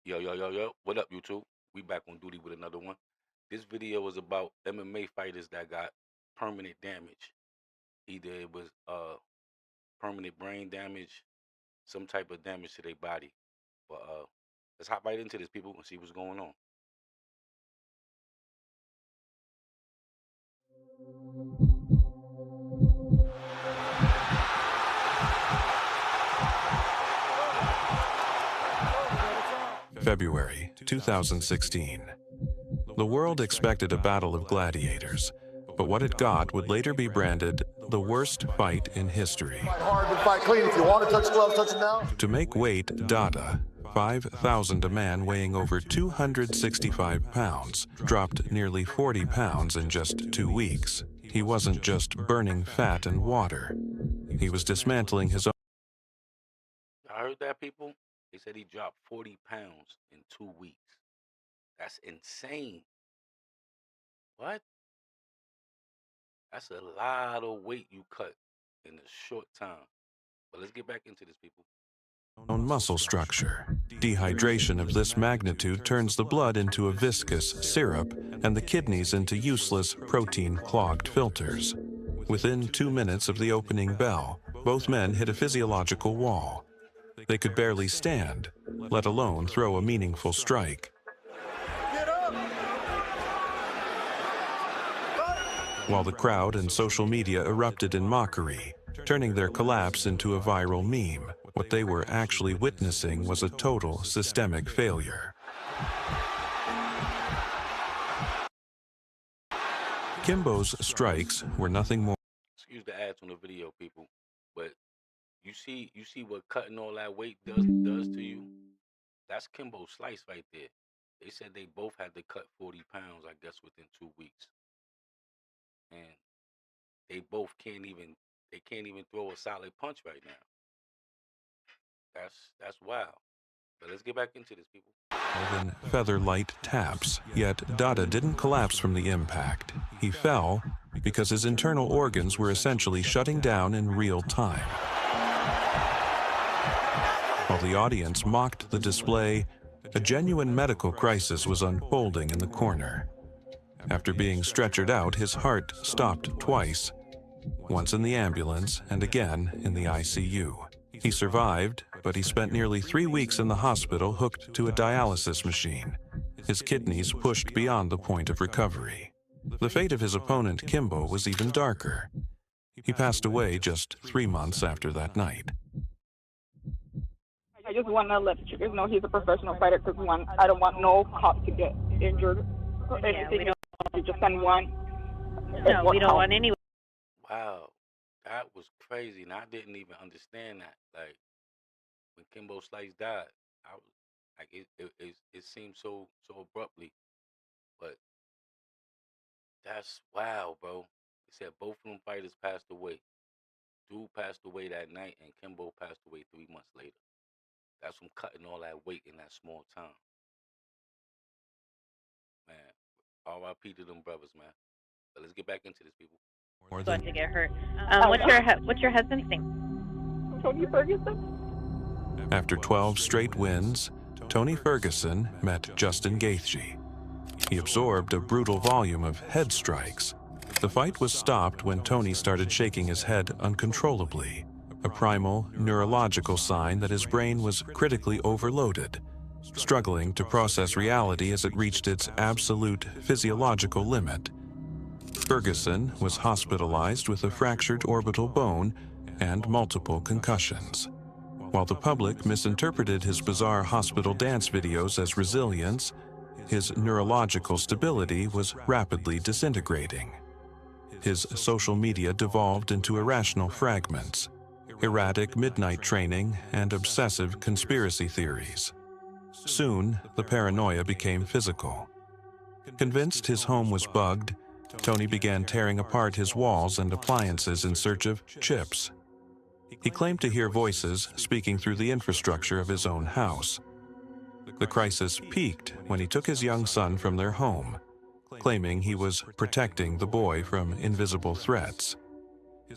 Yo. What up, YouTube? We back on duty with another one. This video is about MMA fighters that got permanent damage. Either it was permanent brain damage, some type of damage to their body. But let's hop right into this, people, and see what's going on. February 2016. The world expected a battle of gladiators, but what it got would later be branded the worst fight in history. Fight hard, but fight clean. If you want to touch the glove, touch it now. To make weight, Dada, 5,000 a man weighing over 265 pounds, dropped nearly 40 pounds in just 2 weeks. He wasn't just burning fat and water. He was dismantling his own. I heard that, people. They said he dropped 40 pounds in 2 weeks. That's insane. What? That's a lot of weight you cut in a short time. But let's get back into this, people. Own muscle structure. Dehydration of this magnitude turns the blood into a viscous syrup and the kidneys into useless protein-clogged filters. Within 2 minutes of the opening bell, both men hit a physiological wall. They could barely stand, let alone throw a meaningful strike. While the crowd and social media erupted in mockery, turning their collapse into a viral meme, what they were actually witnessing was a total systemic failure. Kimbo's strikes were nothing more. Excuse the ads on the video, people, but you see what cutting all that weight does to you. That's Kimbo's slice right there. They said they both had to cut 40 pounds, I guess, within 2 weeks, and they both can't even throw a solid punch right now. That's wild. But let's get back into this, people. Than feather-light taps, yet Dada didn't collapse from the impact. He fell because his internal organs were essentially shutting down in real time. While the audience mocked the display, a genuine medical crisis was unfolding in the corner. After being stretchered out, his heart stopped twice, once in the ambulance and again in the ICU. He survived, but he spent nearly 3 weeks in the hospital hooked to a dialysis machine, his kidneys pushed beyond the point of recovery. The fate of his opponent, Kimbo, was even darker. He passed away just 3 months after that night. I just want to let you guys know he's a professional fighter because, one, I don't want no cop to get injured or anything. You just send one. No, we don't want anyone. Wow, that was crazy, and I didn't even understand that. Like, when Kimbo Slice died, I was like, it seemed so abruptly, but that's wow, bro. They said both of them fighters passed away. Dude passed away that night, and Kimbo passed away 3 months later. That's from cutting all that weight in that small time. Man, R.I.P. to them brothers, man. But let's get back into this, people. Going to get hurt. What's your husband's name? Tony Ferguson. After 12 straight wins, Tony Ferguson met Justin Gaethje. He absorbed a brutal volume of head strikes. The fight was stopped when Tony started shaking his head uncontrollably, a primal neurological sign that his brain was critically overloaded, struggling to process reality as it reached its absolute physiological limit. Ferguson was hospitalized with a fractured orbital bone and multiple concussions. While the public misinterpreted his bizarre hospital dance videos as resilience, his neurological stability was rapidly disintegrating. His social media devolved into irrational fragments, erratic midnight training, and obsessive conspiracy theories. Soon, the paranoia became physical. Convinced his home was bugged, Tony began tearing apart his walls and appliances in search of chips. He claimed to hear voices speaking through the infrastructure of his own house. The crisis peaked when he took his young son from their home, claiming he was protecting the boy from invisible threats.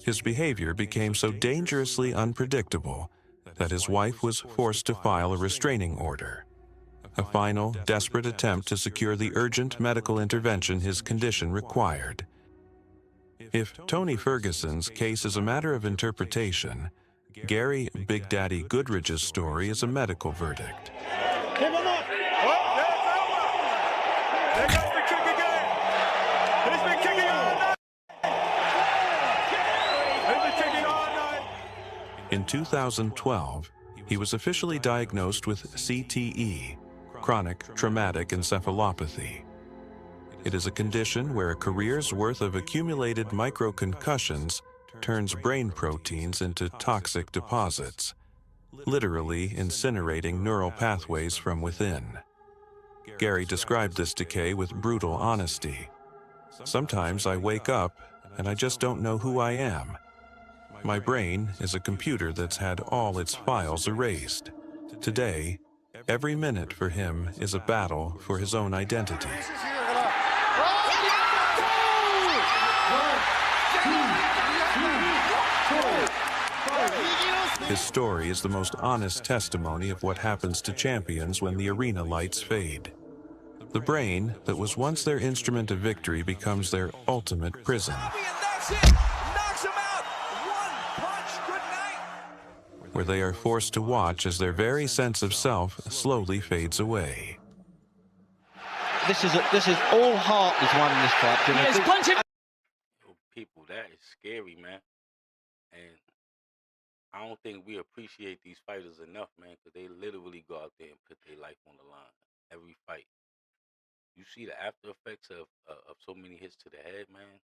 His behavior became so dangerously unpredictable that his wife was forced to file a restraining order. a final, desperate attempt to secure the urgent medical intervention his condition required. If Tony Ferguson's case is a matter of interpretation, Gary Big Daddy Goodridge's story is a medical verdict. Keep him up! Oh, yeah, there goes the kick again! He's been kicking all night! He's been kicking all night! In 2012, he was officially diagnosed with CTE, chronic traumatic encephalopathy. It is a condition where a career's worth of accumulated microconcussions turns brain proteins into toxic deposits, literally incinerating neural pathways from within. Gary described this decay with brutal honesty. Sometimes I wake up and I just don't know who I am. My brain is a computer that's had all its files erased. Today, every minute for him is a battle for his own identity. His story is the most honest testimony of what happens to champions when the arena lights fade. The brain that was once their instrument of victory becomes their ultimate prison, where they are forced to watch as their very sense of self slowly fades away. This is all heart is won in this fight. People, that is scary, man. And I don't think we appreciate these fighters enough, man, because they literally go out there and put their life on the line every fight. You see the after effects of so many hits to the head, man.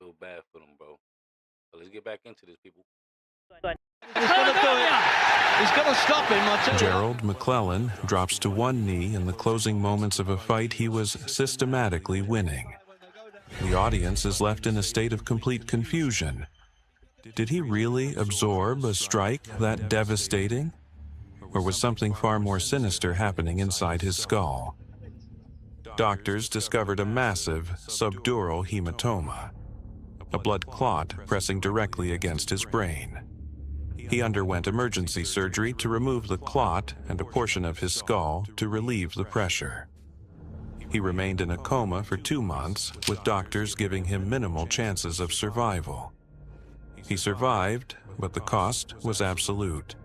Feel bad for them, bro. But let's get back into this, people. He's got to do it. He's got to stop him, I tell you. Gerald McClellan drops to one knee in the closing moments of a fight he was systematically winning. The audience is left in a state of complete confusion. Did he really absorb a strike that devastating? Or was something far more sinister happening inside his skull? Doctors discovered a massive subdural hematoma, a blood clot pressing directly against his brain. He underwent emergency surgery to remove the clot and a portion of his skull to relieve the pressure. He remained in a coma for 2 months, with doctors giving him minimal chances of survival. He survived, but the cost was absolute.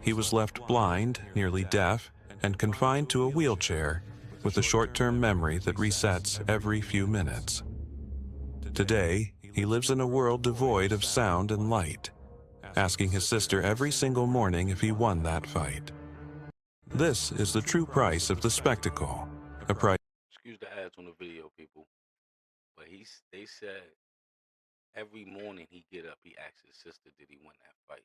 He was left blind, nearly deaf, and confined to a wheelchair with a short-term memory that resets every few minutes. Today, he lives in a world devoid of sound and light, asking his sister every single morning if he won that fight. This is the true price of the spectacle, a price. Excuse the ads on the video, people. But they said every morning he get up, he asks his sister, did he win that fight?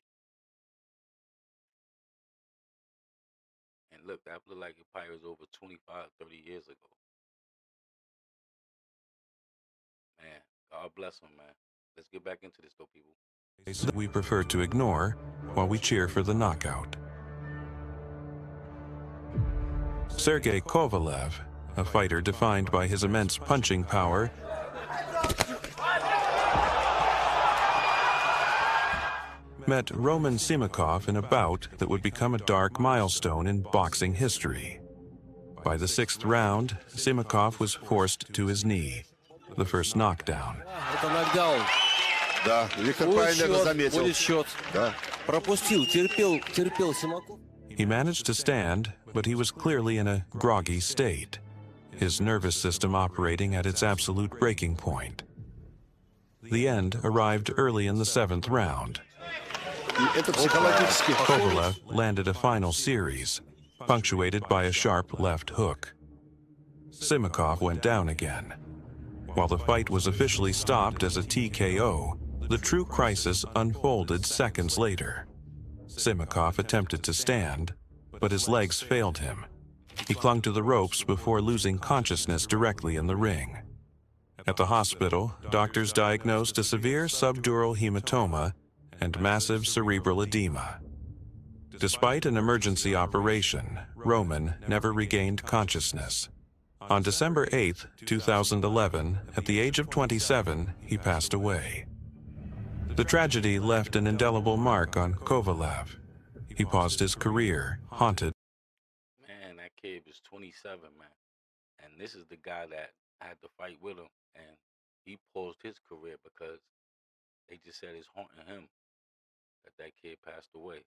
And look, that looked like it probably was over 25, 30 years ago. Man, God bless him, man. Let's get back into this, though, people. We prefer to ignore while we cheer for the knockout. Sergey Kovalev, a fighter defined by his immense punching power, met Roman Simakov in a bout that would become a dark milestone in boxing history. By the 6th round, Simakov was forced to his knee, the first knockdown. Да, Виктор правильно это заметил. Да. Пропустил, терпел Симаков. He managed to stand, but he was clearly in a groggy state, his nervous system operating at its absolute breaking point. The end arrived early in the 7th round. Kovalev landed a final series, punctuated by a sharp left hook. Simakov went down again. While the fight was officially stopped as a TKO, the true crisis unfolded seconds later. Simakov attempted to stand, but his legs failed him. He clung to the ropes before losing consciousness directly in the ring. At the hospital, doctors diagnosed a severe subdural hematoma and massive cerebral edema. Despite an emergency operation, Roman never regained consciousness. On December 8, 2011, at the age of 27, he passed away. The tragedy left an indelible mark on Kovalev. He paused his career, haunted kid was 27, man. And this is the guy that had to fight with him. And he paused his career because they just said it's haunting him that that kid passed away.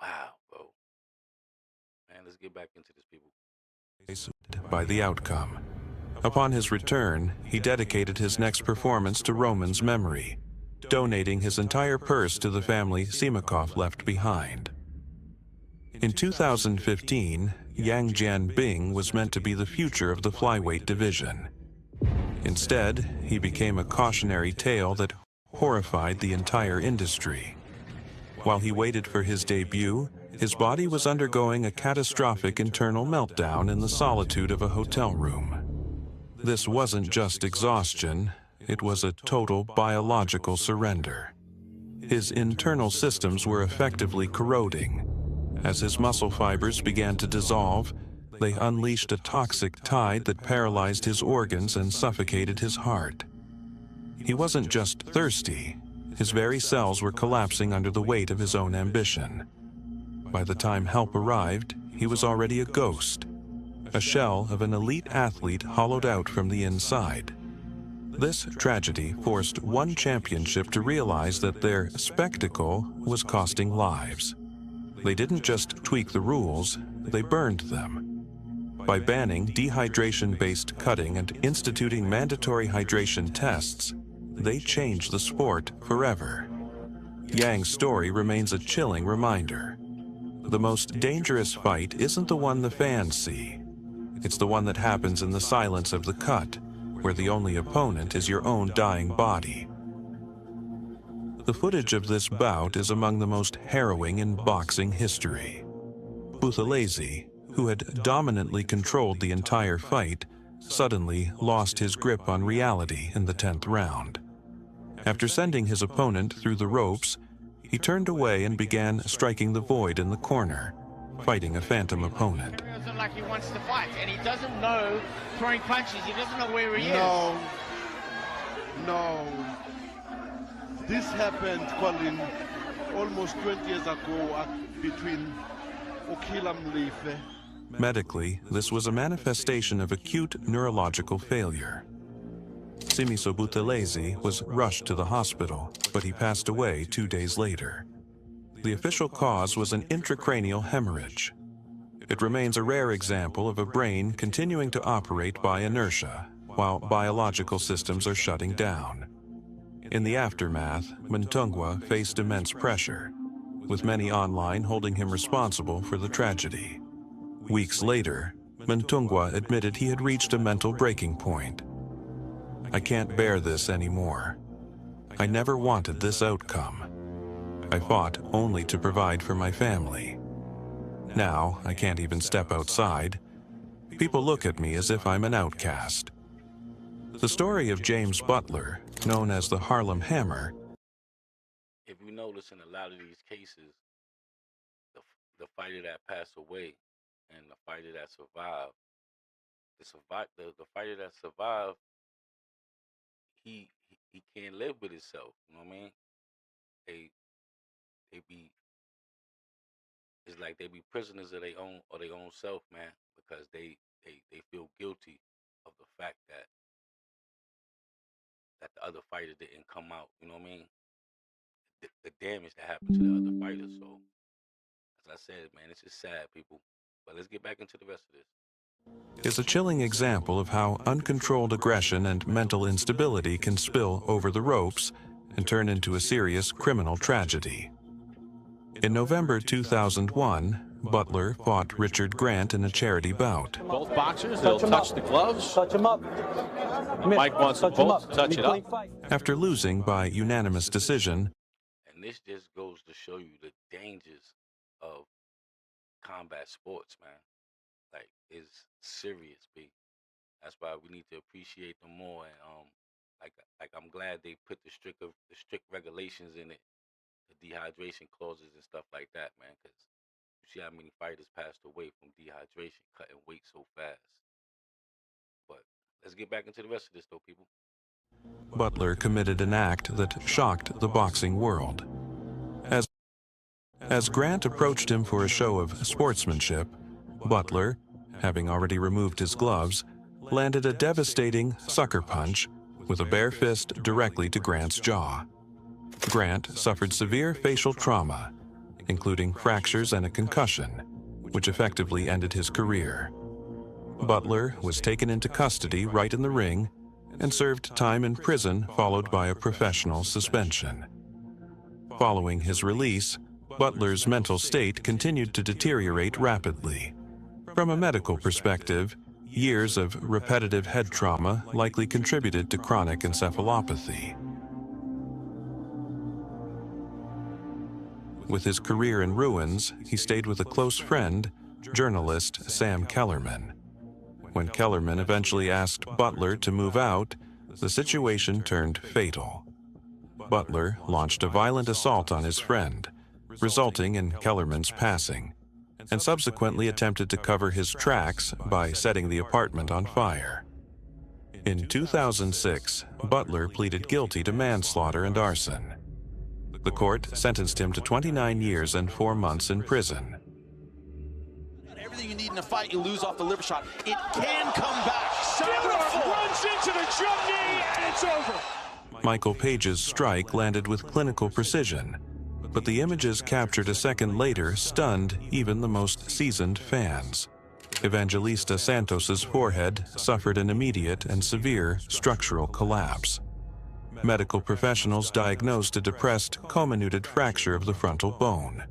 Wow, bro. Man, let's get back into this, people. By the outcome. Upon his return, he dedicated his next performance to Roman's memory, donating his entire purse to the family Simakov left behind. In 2015, Yang Jianbing was meant to be the future of the flyweight division. Instead, he became a cautionary tale that horrified the entire industry. While he waited for his debut, his body was undergoing a catastrophic internal meltdown in the solitude of a hotel room. This wasn't just exhaustion, it was a total biological surrender. His internal systems were effectively corroding. As his muscle fibers began to dissolve, they unleashed a toxic tide that paralyzed his organs and suffocated his heart. He wasn't just thirsty, his very cells were collapsing under the weight of his own ambition. By the time help arrived, he was already a ghost, a shell of an elite athlete hollowed out from the inside. This tragedy forced one championship to realize that their spectacle was costing lives. They didn't just tweak the rules, they burned them. By banning dehydration-based cutting and instituting mandatory hydration tests, they changed the sport forever. Yang's story remains a chilling reminder. The most dangerous fight isn't the one the fans see. It's the one that happens in the silence of the cut, where the only opponent is your own dying body. The footage of this bout is among the most harrowing in boxing history. Buthelezi, who had dominantly controlled the entire fight, suddenly lost his grip on reality in the 10th round. After sending his opponent through the ropes, he turned away and began striking the void in the corner, fighting a phantom opponent. It doesn't like he wants to fight, and he doesn't know throwing punches. He doesn't know where he is. No. This happened, Colin, almost 20 years ago between Okilam Lefe. Medically, this was a manifestation of acute neurological failure. Simiso Buthelezi was rushed to the hospital, but he passed away 2 days later. The official cause was an intracranial hemorrhage. It remains a rare example of a brain continuing to operate by inertia, while biological systems are shutting down. In the aftermath, Mutungwa faced immense pressure, with many online holding him responsible for the tragedy. Weeks later, Mutungwa admitted he had reached a mental breaking point. I can't bear this anymore. I never wanted this outcome. I fought only to provide for my family. Now, I can't even step outside. People look at me as if I'm an outcast. The story of James Butler, known as the Harlem Hammer. If you notice in a lot of these cases, the fighter that passed away and the fighter that survived, the fighter that survived, he can't live with himself. You know what I mean? It's like they be prisoners of their own self, man, because they feel guilty of the fact that the other fighter didn't come out. You know what I mean? The damage that happened to the other fighters. So, as I said, man, it's just sad, people. But let's get back into the rest of this. Is a chilling example of how uncontrolled aggression and mental instability can spill over the ropes and turn into a serious criminal tragedy. In November 2001, Butler fought Richard Grant in a charity bout. Both boxers, they'll touch the gloves. Touch them up. Mike wants them both to touch it up. After losing by unanimous decision. And this just goes to show you the dangers of combat sports, man. Like, it's serious, B. That's why we need to appreciate them more. And like I'm glad they put the strict regulations in it, the dehydration clauses and stuff like that, man. Because you see how many fighters passed away from dehydration, cutting weight so fast. But let's get back into the rest of this, though, people. Butler committed an act that shocked the boxing world. As Grant approached him for a show of sportsmanship, Butler, having already removed his gloves, landed a devastating sucker punch with a bare fist directly to Grant's jaw. Grant suffered severe facial trauma, including fractures and a concussion, which effectively ended his career. Butler was taken into custody right in the ring and served time in prison, followed by a professional suspension. Following his release, Butler's mental state continued to deteriorate rapidly. From a medical perspective, years of repetitive head trauma likely contributed to chronic encephalopathy. With his career in ruins, he stayed with a close friend, journalist Sam Kellerman. When Kellerman eventually asked Butler to move out, the situation turned fatal. Butler launched a violent assault on his friend, resulting in Kellerman's passing, and subsequently attempted to cover his tracks by setting the apartment on fire. In 2006, Butler pleaded guilty to manslaughter and arson. The court sentenced him to 29 years and 4 months in prison. Everything you need in a fight, you lose off the liver shot. It can come back. Beautiful. Runs into the jump knee, and it's over. Michael Page's strike landed with clinical precision, but the images captured a second later stunned even the most seasoned fans. Evangelista Santos's forehead suffered an immediate and severe structural collapse. Medical professionals diagnosed a depressed comminuted fracture of the frontal bone,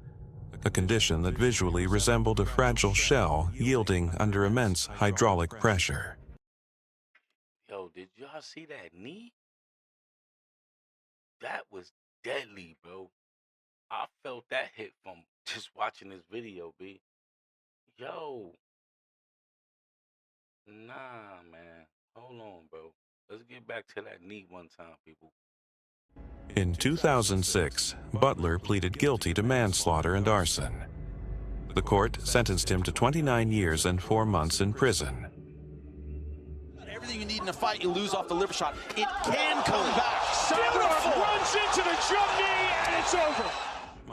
a condition that visually resembled a fragile shell yielding under immense hydraulic pressure. Yo, did y'all see that knee? That was deadly, bro. I felt that hit from just watching this video, B. Yo. Nah, man. Hold on, bro. Let's get back to that knee one time, people. In 2006, Butler pleaded guilty to manslaughter and arson. The court sentenced him to 29 years and 4 months in prison. Everything you need in a fight, you lose off the liver shot. It can come back. Beautiful. Runs into the jump knee, and it's over.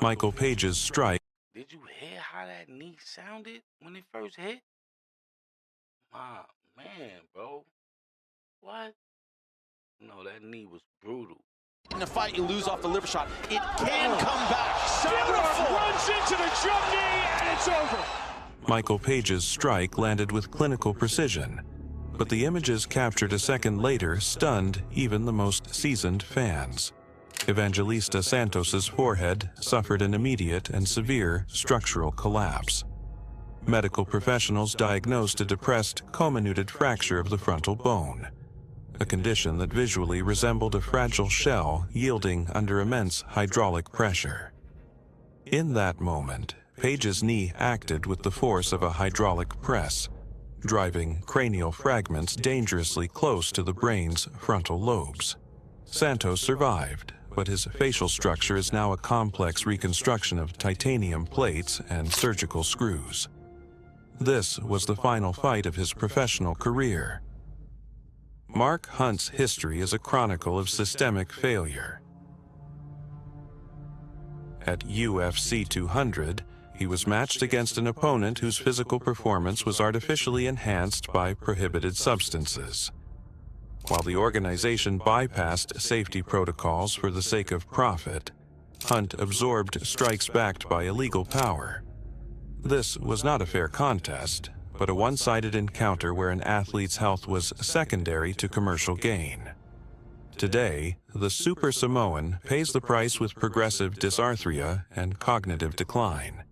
Michael Page's strike. Did you hear how that knee sounded when it first hit? My man, bro. What? No, that knee was brutal. In a fight, you lose off the liver shot. It can come back. Beautiful. Runs into the jump knee, and it's over. Michael Page's strike landed with clinical precision, but the images captured a second later stunned even the most seasoned fans. Evangelista Santos's forehead suffered an immediate and severe structural collapse. Medical professionals diagnosed a depressed comminuted fracture of the frontal bone, a condition that visually resembled a fragile shell yielding under immense hydraulic pressure. In that moment, Page's knee acted with the force of a hydraulic press, driving cranial fragments dangerously close to the brain's frontal lobes. Santos survived, but his facial structure is now a complex reconstruction of titanium plates and surgical screws. This was the final fight of his professional career. Mark Hunt's history is a chronicle of systemic failure. At UFC 200, he was matched against an opponent whose physical performance was artificially enhanced by prohibited substances. While the organization bypassed safety protocols for the sake of profit, Hunt absorbed strikes backed by illegal power. This was not a fair contest, but a one-sided encounter where an athlete's health was secondary to commercial gain. Today, the Super Samoan pays the price with progressive dysarthria and cognitive decline.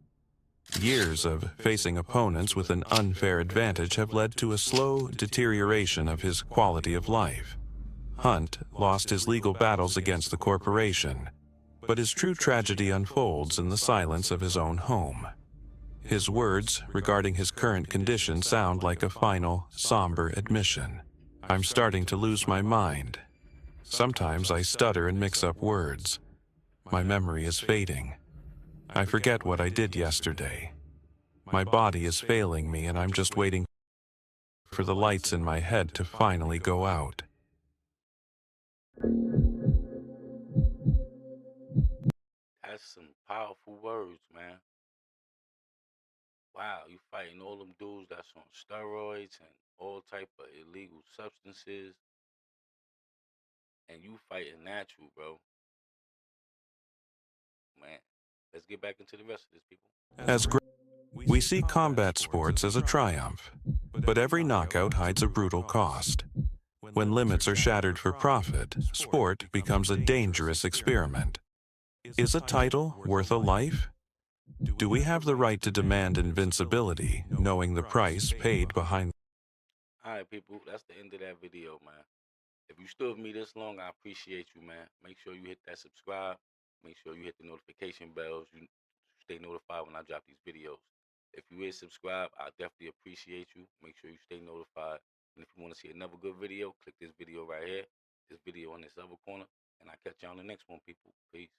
Years of facing opponents with an unfair advantage have led to a slow deterioration of his quality of life. Hunt lost his legal battles against the corporation, but his true tragedy unfolds in the silence of his own home. His words regarding his current condition sound like a final, somber admission. "I'm starting to lose my mind. Sometimes I stutter and mix up words. My memory is fading. I forget what I did yesterday. My body is failing me, and I'm just waiting for the lights in my head to finally go out." That's some powerful words, man. Wow, you fighting all them dudes that's on steroids and all type of illegal substances, and you fighting natural, bro. Man, let's get back into the rest of this, people. As we see combat sports as a triumph, but every knockout hides a brutal cost. When limits are shattered for profit, sport becomes a dangerous experiment. Is a title worth a life? Do we have the right to demand invincibility, knowing the price paid behind? All right, people, that's the end of that video, man. If you stood with me this long, I appreciate you, man. Make sure you hit that subscribe. Make sure you hit the notification bells. You stay notified when I drop these videos. If you is subscribed, I definitely appreciate you. Make sure you stay notified. And if you want to see another good video, click this video right here, this video on this other corner, and I'll catch you on the next one, people. Peace.